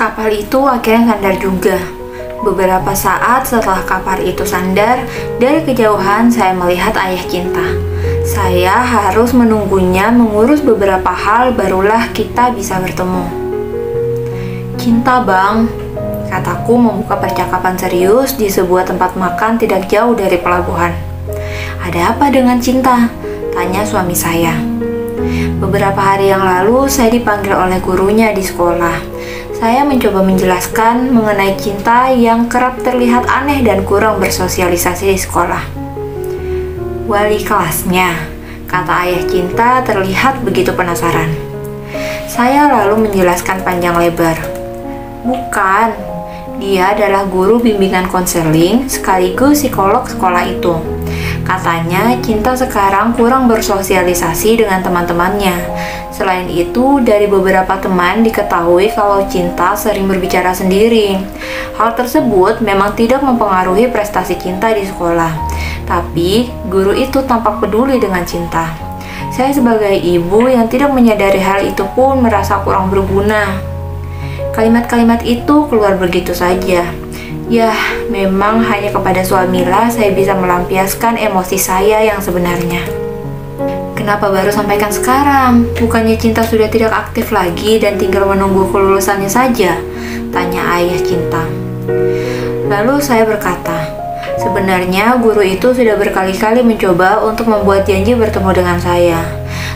Kapal itu akhirnya sandar juga. Beberapa saat setelah kapal itu sandar, dari kejauhan saya melihat ayah Cinta. Saya harus menunggunya mengurus beberapa hal barulah kita bisa bertemu. "Cinta, Bang," kataku membuka percakapan serius di sebuah tempat makan tidak jauh dari pelabuhan. "Ada apa dengan Cinta?" tanya suami saya. Beberapa hari yang lalu saya dipanggil oleh gurunya di sekolah. Saya mencoba menjelaskan mengenai Cinta yang kerap terlihat aneh dan kurang bersosialisasi di sekolah. "Wali kelasnya," kata ayah Cinta terlihat begitu penasaran. Saya lalu menjelaskan panjang lebar. "Bukan, dia adalah guru bimbingan konseling sekaligus psikolog sekolah itu. Katanya Cinta sekarang kurang bersosialisasi dengan teman-temannya. Selain itu, dari beberapa teman diketahui kalau Cinta sering berbicara sendiri. Hal tersebut memang tidak mempengaruhi prestasi Cinta di sekolah. Tapi, guru itu tampak peduli dengan Cinta. Saya sebagai ibu yang tidak menyadari hal itu pun merasa kurang berguna." Kalimat-kalimat itu keluar begitu saja. Ya, memang hanya kepada suamilah saya bisa melampiaskan emosi saya yang sebenarnya. "Kenapa baru sampaikan sekarang? Bukannya Cinta sudah tidak aktif lagi dan tinggal menunggu kelulusannya saja?" tanya ayah Cinta. Lalu saya berkata, "Sebenarnya guru itu sudah berkali-kali mencoba untuk membuat janji bertemu dengan saya.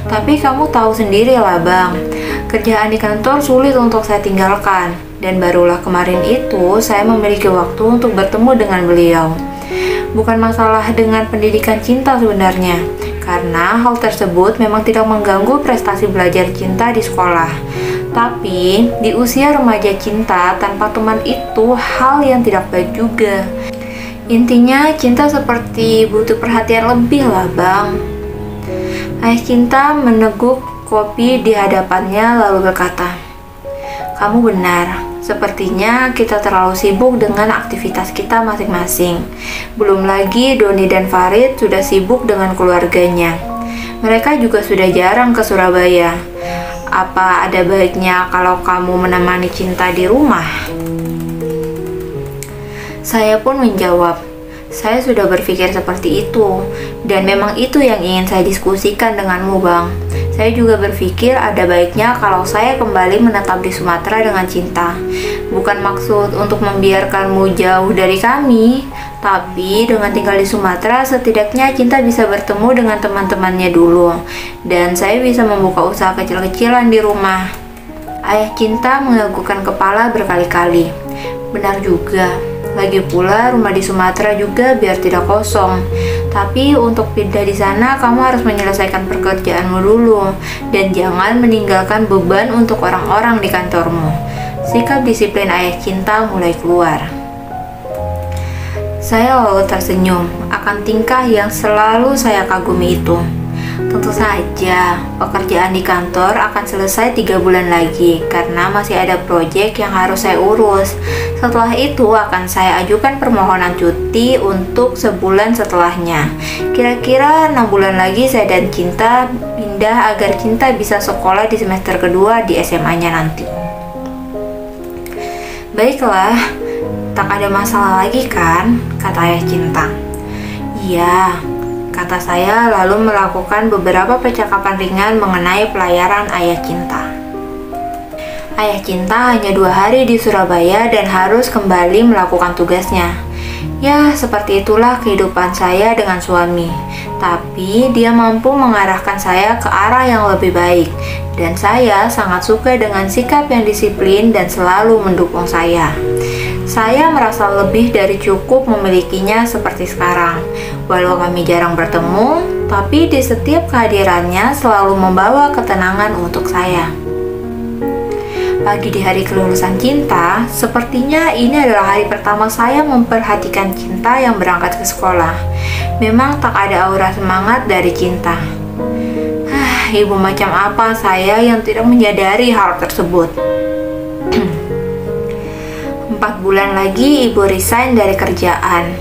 Tapi kamu tahu sendirilah, Bang, kerjaan di kantor sulit untuk saya tinggalkan. Dan barulah kemarin itu saya memiliki waktu untuk bertemu dengan beliau. Bukan masalah dengan pendidikan Cinta sebenarnya, karena hal tersebut memang tidak mengganggu prestasi belajar Cinta di sekolah. Tapi di usia remaja Cinta tanpa teman itu hal yang tidak baik juga. Intinya Cinta seperti butuh perhatian lebih lah, Bang." Ayah Cinta meneguk kopi di hadapannya lalu berkata, "Kamu benar. Sepertinya kita terlalu sibuk dengan aktivitas kita masing-masing. Belum lagi Doni dan Farid sudah sibuk dengan keluarganya. Mereka juga sudah jarang ke Surabaya. Apa ada baiknya kalau kamu menemani Cinta di rumah?" Saya pun menjawab, "Saya sudah berpikir seperti itu, dan memang itu yang ingin saya diskusikan denganmu, Bang. Saya juga berpikir ada baiknya kalau saya kembali menetap di Sumatera dengan Cinta. Bukan maksud untuk membiarkanmu jauh dari kami, tapi dengan tinggal di Sumatera setidaknya Cinta bisa bertemu dengan teman-temannya dulu, dan saya bisa membuka usaha kecil-kecilan di rumah." Ayah Cinta menganggukkan kepala berkali-kali. "Benar juga. Lagi pula rumah di Sumatera juga biar tidak kosong. Tapi untuk pindah di sana kamu harus menyelesaikan pekerjaanmu dulu dan jangan meninggalkan beban untuk orang-orang di kantormu." Sikap disiplin ayah Cinta mulai keluar. Saya lalu tersenyum akan tingkah yang selalu saya kagumi itu. Tentu saja, pekerjaan di kantor akan selesai 3 bulan lagi karena masih ada proyek yang harus saya urus. Setelah itu akan saya ajukan permohonan cuti untuk sebulan setelahnya. Kira-kira 6 bulan lagi saya dan Cinta pindah agar Cinta bisa sekolah di semester kedua di SMA-nya nanti. "Baiklah, tak ada masalah lagi kan?" kata ayah Cinta. "Iya," kata saya lalu melakukan beberapa percakapan ringan mengenai pelayaran ayah Cinta. Ayah Cinta hanya 2 hari di Surabaya dan harus kembali melakukan tugasnya. Ya, seperti itulah kehidupan saya dengan suami. Tapi dia mampu mengarahkan saya ke arah yang lebih baik. Dan saya sangat suka dengan sikap yang disiplin dan selalu mendukung saya. Saya merasa lebih dari cukup memilikinya seperti sekarang. Walau kami jarang bertemu, tapi di setiap kehadirannya selalu membawa ketenangan untuk saya. Pagi di hari kelulusan Cinta, sepertinya ini adalah hari pertama saya memperhatikan Cinta yang berangkat ke sekolah. Memang tak ada aura semangat dari Cinta. Ibu macam apa saya yang tidak menyadari hal tersebut? 4 bulan lagi ibu resign dari kerjaan,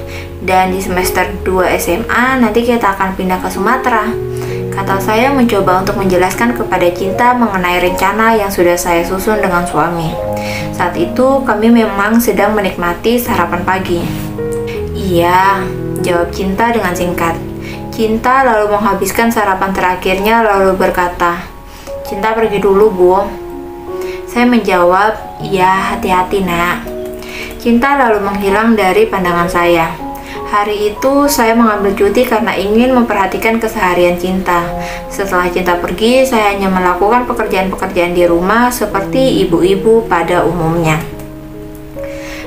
dan di semester 2 SMA nanti kita akan pindah ke Sumatera, kata Ternyata saya mencoba untuk menjelaskan kepada Cinta mengenai rencana yang sudah saya susun dengan suami. Saat itu kami memang sedang menikmati sarapan pagi. Iya, jawab Cinta dengan singkat. Cinta lalu menghabiskan sarapan terakhirnya lalu berkata, "Cinta pergi dulu, Bu." Saya menjawab, "Iya, hati-hati, Nak." Cinta lalu menghilang dari pandangan saya. Hari itu saya mengambil cuti karena ingin memperhatikan keseharian Cinta. Setelah Cinta pergi, saya hanya melakukan pekerjaan-pekerjaan di rumah seperti ibu-ibu pada umumnya.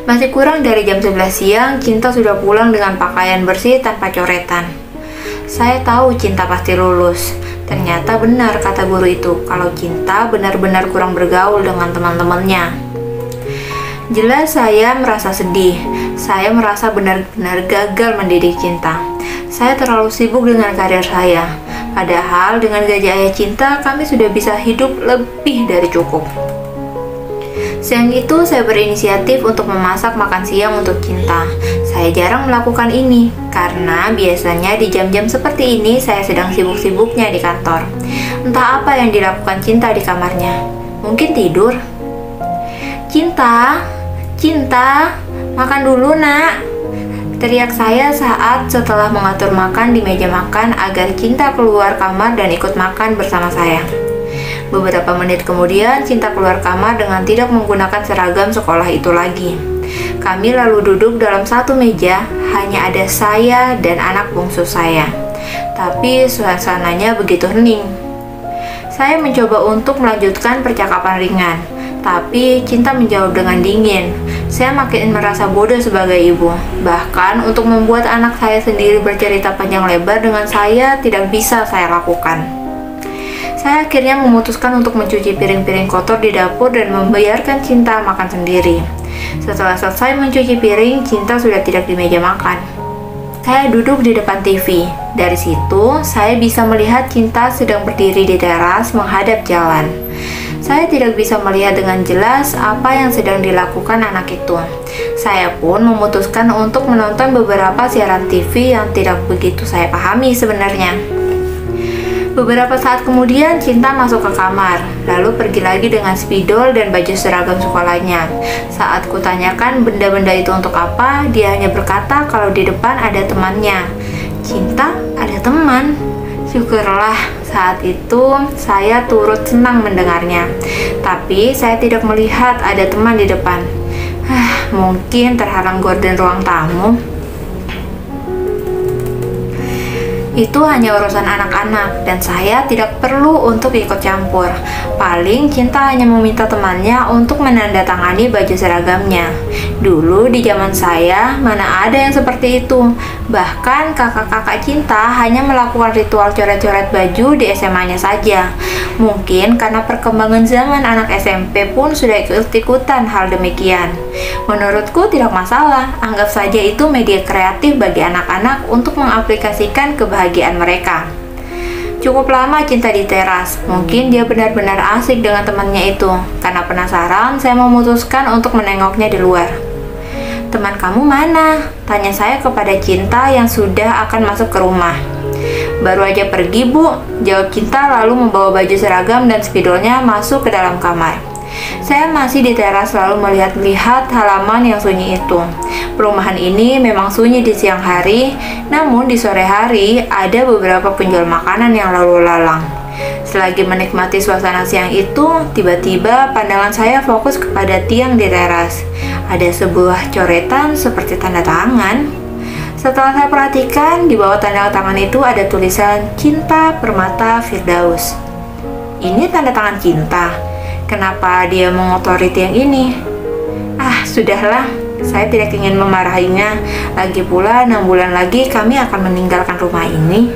Masih kurang dari jam 11 siang, Cinta sudah pulang dengan pakaian bersih tanpa coretan. Saya tahu Cinta pasti lulus. Ternyata benar kata guru itu, kalau Cinta benar-benar kurang bergaul dengan teman-temannya. Jelas saya merasa sedih. Saya merasa benar-benar gagal mendidik Cinta. Saya terlalu sibuk dengan karir saya. Padahal dengan gaji ayah Cinta, kami sudah bisa hidup lebih dari cukup. Siang itu saya berinisiatif untuk memasak makan siang untuk Cinta. Saya jarang melakukan ini, karena biasanya di jam-jam seperti ini saya sedang sibuk-sibuknya di kantor. Entah apa yang dilakukan Cinta di kamarnya. Mungkin tidur. "Cinta, Cinta, makan dulu, Nak," teriak saya saat setelah mengatur makan di meja makan agar Cinta keluar kamar dan ikut makan bersama saya. Beberapa menit kemudian, Cinta keluar kamar dengan tidak menggunakan seragam sekolah itu lagi. Kami lalu duduk dalam satu meja, hanya ada saya dan anak bungsu saya. Tapi suasananya begitu hening. Saya mencoba untuk melanjutkan percakapan ringan, tapi Cinta menjawab dengan dingin. Saya makin merasa bodoh sebagai ibu. Bahkan untuk membuat anak saya sendiri bercerita panjang lebar dengan saya tidak bisa saya lakukan. Saya akhirnya memutuskan untuk mencuci piring-piring kotor di dapur dan membiarkan Cinta makan sendiri. Setelah selesai mencuci piring, Cinta sudah tidak di meja makan. Saya duduk di depan TV. Dari situ, saya bisa melihat Cinta sedang berdiri di teras menghadap jalan. Saya tidak bisa melihat dengan jelas apa yang sedang dilakukan anak itu. Saya pun memutuskan untuk menonton beberapa siaran TV yang tidak begitu saya pahami sebenarnya. Beberapa saat kemudian, Cinta masuk ke kamar, lalu pergi lagi dengan spidol dan baju seragam sekolahnya. Saat kutanyakan benda-benda itu untuk apa, dia hanya berkata kalau di depan ada temannya. "Cinta, ada teman?" Syukurlah, saat itu saya turut senang mendengarnya. Tapi saya tidak melihat ada teman di depan. Mungkin terhalang gorden ruang tamu. Itu hanya urusan anak-anak dan saya tidak perlu untuk ikut campur. Paling Cinta hanya meminta temannya untuk menandatangani baju seragamnya. Dulu di zaman saya, mana ada yang seperti itu. Bahkan kakak-kakak Cinta hanya melakukan ritual coret-coret baju di SMA-nya saja. Mungkin karena perkembangan zaman anak SMP pun sudah ikut-ikutan hal demikian. Menurutku tidak masalah, anggap saja itu media kreatif bagi anak-anak untuk mengaplikasikan kebahagiaan mereka. Cukup lama Cinta di teras, mungkin dia benar-benar asik dengan temannya itu. Karena penasaran, saya memutuskan untuk menengoknya di luar. "Teman kamu mana?" tanya saya kepada Cinta yang sudah akan masuk ke rumah. "Baru aja pergi, Bu," jawab Cinta lalu membawa baju seragam dan spidolnya masuk ke dalam kamar. Saya masih di teras lalu melihat-lihat halaman yang sunyi itu. Perumahan ini memang sunyi di siang hari, namun di sore hari ada beberapa penjual makanan yang lalu lalang. Selagi menikmati suasana siang itu, tiba-tiba pandangan saya fokus kepada tiang di teras. Ada sebuah coretan seperti tanda tangan. Setelah saya perhatikan, di bawah tanda tangan itu ada tulisan Cinta Permata Firdaus. Ini tanda tangan Cinta. Kenapa dia mengotori tiang ini? Sudahlah, saya tidak ingin memarahinya. Lagi pula 6 bulan lagi kami akan meninggalkan rumah ini.